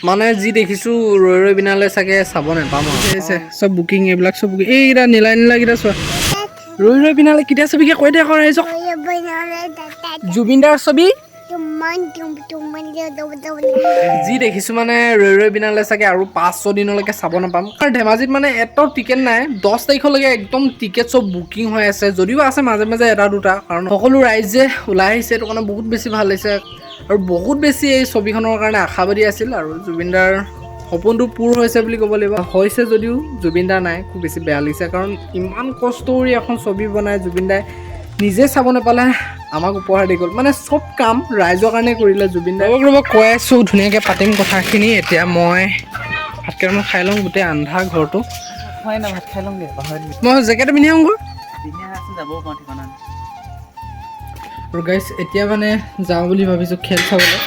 মানে যি দেখিছোঁ ৰৈ ৰৈ বিনালে চাগে চাব নাপাম আৰু চব বুকিং এইবিলাক চব বুকিং এইকেইটা নীলা নীলাকেইটা চোৱা ৰৈ ৰৈ বিনালে কেতিয়া ছবিকে কৈ দিয়া কৰা ৰাইজক জুবিনদাৰ ছবি যি দেখিছোঁ মানে ৰৈ ৰৈ বিনালে চাগে আৰু 5-6 দিনলৈকে চাব নাপাম আৰু ধেমাজিত মানে এটাও টিকেট নাই 10 তাৰিখলৈকে একদম টিকেট চব বুকিং হৈ আছে যদিও আছে মাজে মাজে এটা দুটা কাৰণ সকলো ৰাইজে ওলাই আহিছে সেইটো কাৰণে বহুত বেছি ভাল লাগিছে আৰু বহুত বেছি এই ছবিখনৰ কাৰণে আশাবাদী আছিল আৰু জুবিনদাৰ সপোনটো পূৰ হৈছে বুলি ক'ব লাগিব হৈছে যদিও জুবিনদাৰ নাই খুব বেছি বেয়া লাগিছে কাৰণ ইমান কষ্ট কৰি এখন ছবি বনাই জুবিনদাই নিজে চাব নাপালে আমাক উপহাৰ দি গ'ল মানে চব কাম ৰাইজৰ কাৰণে কৰিলে জুবিনদাই কৈ আছোঁ ধুনীয়াকৈ পাতিম কথাখিনি এতিয়া মই ভাত কেইটামান খাই লওঁ গোটেই আন্ধা ঘৰটো হয় না ভাত খাই লওঁ দে মই জেকেট পিন্ধি আহোঁগৈ যাব পাৰোঁ ঠিকনা আৰু গাইছ এতিয়া মানে যাওঁ বুলি ভাবিছোঁ খেল চাবলৈ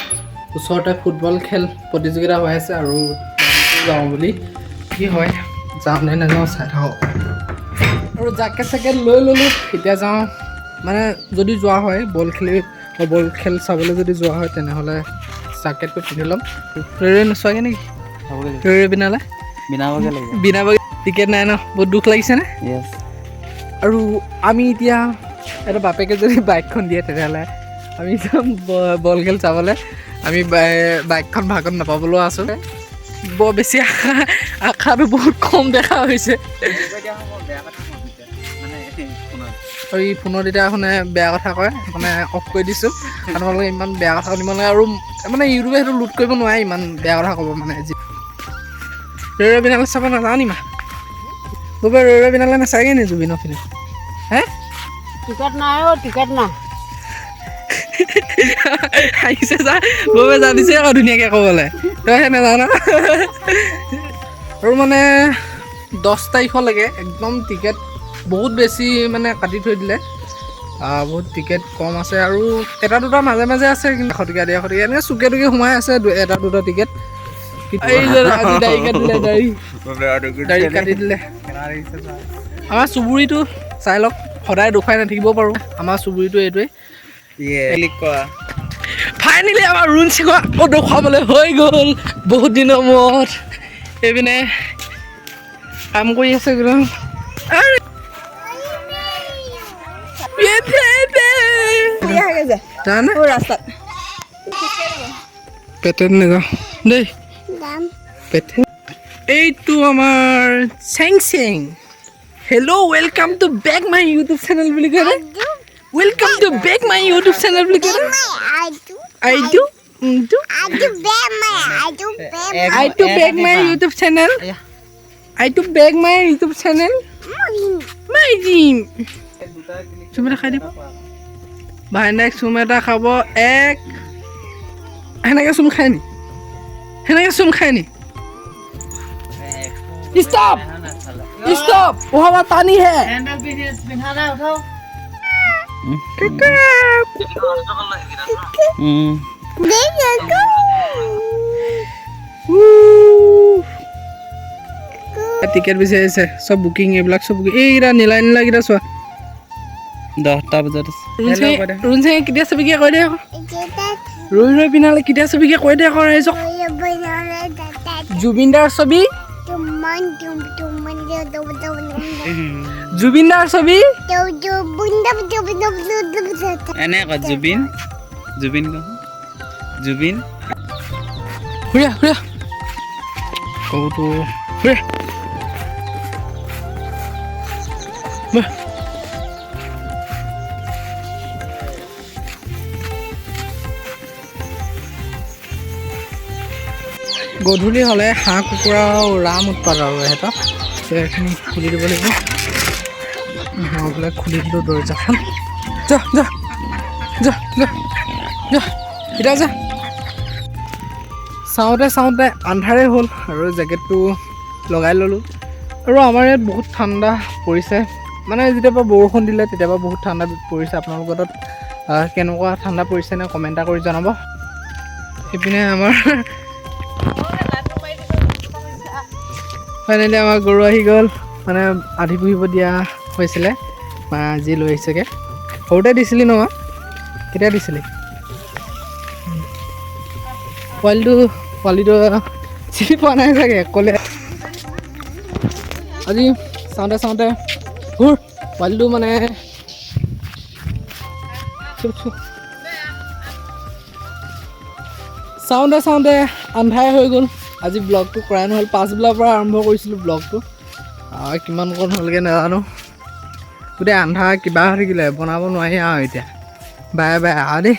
ওচৰতে ফুটবল খেল প্ৰতিযোগিতা হৈ আছে আৰু যাওঁ বুলি কি হয় যাওঁ নে নাযাওঁ চাই থাকোঁ আৰু জাকেট চাকেট লৈ ল'লোঁ এতিয়া যাওঁ মানে যদি যোৱা হয় বল খেল চাবলৈ যদি যোৱা হয় তেনেহ'লে জাকেটটো পিন্ধি ল'ম ৰৈ নোচোৱাগৈ নেকি ৰৈ বিনালে বিনাবগৈ টিকেট নাই ন বহুত দুখ লাগিছেনে আৰু আমি এতিয়া এটা বাপেকে যদি বাইকখন দিয়ে তেতিয়াহ'লে আমি যাম বল খেল চাবলৈ আমি বাইকখন ভাগত নাপাবলৈও আছোঁ বৰ বেছি আশাটো বহুত কম দেখা হৈছে আৰু এই ফোনত এতিয়া মানে বেয়া কথা কয় মানে অফ কৰি দিছোঁ আৰু তোমালোকে ইমান বেয়া কথা শুনিব নালাগে আৰু মানে ইউটিউবে সেইটো লোড কৰিব নোৱাৰে ইমান বেয়া কথা ক'ব মানে ৰৈ ৰৈ বিনালে চাব নাযাওঁ নি মা ববে ৰৈ ৰৈ বিনালে নাচাগে নি জুবিনৰ ফিল্ম হে টিকেট নাই অ' টিকেট নাই আহিছে যা ববে জানিছে আকৌ ধুনীয়াকৈ ক'বলৈ তইহে নাজানো আৰু মানে 10 তাৰিখলৈকে একদম টিকেট বহুত বেছি মানে কাটি থৈ দিলে বহুত টিকেট কম আছে আৰু এটা দুটা মাজে মাজে আছে কিন্তু 100 টকীয়া 150 টকীয়া এনেকৈ চুকে টুকে সোমাই আছে এটা দুটা টিকেট আজি দাড়ি কাটিলে দাড়ি কাটি দিলে আমাৰ চুবুৰীটো চাই লওক সদায় দুখাই নাথাকিব পাৰোঁ আমাৰ চুবুৰীটো এইটোৱে ফাইনেলি আমাৰ ৰুণ সিঙক আকৌ দেখুৱাবলৈ হৈ গ'ল বহুত দিনৰ মূৰত এইপিনে কাম কৰি আছে একদম পেটেত নাযাওঁ দেই এইটো আমাৰ চেং চেং hello' welcome to back my YouTube channel বুলি কয় welcome to back my YouTube channel বুলি কয় I do beg my YouTube channel. I do beg my YouTube channel. My dream. Cuma খাই দিব ভাইনাক চুম এটা খাব এক সেনেকৈ চুম খাই নি সেনেকৈ চুম খাই নি Stop! Stop! वहाँ पर पानी है টিকেট বিচাৰিছে চব বুকিং এইবিলাক চব বুকিং এইকেইটা নীলা নীলাকেইটা চোৱা 10টা বজাত ৰুণ চাগে কেতিয়া ছবিকে কৈ দিয়ে আকৌ ৰৈ ৰৈ বিনালে কেতিয়া ছবিকে কৈ দিয়ে আকৌ ৰাইজক জুবিনদাৰ ছবি জুবিনদাৰ ছবি এনে ক জুবিন জুবিন ক জুবিন ঘূৰা ঘূৰা কৌটো ঘূৰা গধূলি হ'লে হাঁহ কুকুৰা ৰাম উৎপাদ আৰু সিহঁতক এইখিনি খুলি দিব লাগিব হাঁহবিলাক খুলি দিলোঁ দৰ্জাখন যা যা যা যা যা এতিয়া যা চাওঁতে চাওঁতে আন্ধাৰে হ'ল আৰু জেকেটটো লগাই ল'লোঁ আৰু আমাৰ ইয়াত বহুত ঠাণ্ডা পৰিছে মানে যেতিয়াবা বৰষুণ দিলে তেতিয়াবা বহুত ঠাণ্ডা পৰিছে আপোনালোকৰ তাত কেনেকুৱা ঠাণ্ডা পৰিছে নে কমেণ্ট এটা কৰি জনাব সেইপিনে আমাৰ ফাইনেলি আমাৰ গৰু আহি গ'ল মানে আধি পুহিব দিয়া হৈছিলে মা আজি লৈ আহিছেগৈ সৰুতে দিছিলি ন মা কেতিয়া দিছিলি পোৱালিটো চিনি পোৱা নাই চাগে ক'লে আজি চাওঁতে চাওঁতে ঘূৰ পোৱালিটো মানে চাওঁতে চাওঁতে আন্ধাৰে হৈ গ'ল আজি ব্লগটো কৰাই নহ'ল 5 বজাৰ পৰা আৰম্ভ কৰিছিলোঁ ব্লগটো কিমান কণ হ'লগৈ নাজানো গোটেই আন্ধাৰ কিবা হৈ থাকিলে বনাব নোৱাৰি আৰু এতিয়া বাই বাই দেই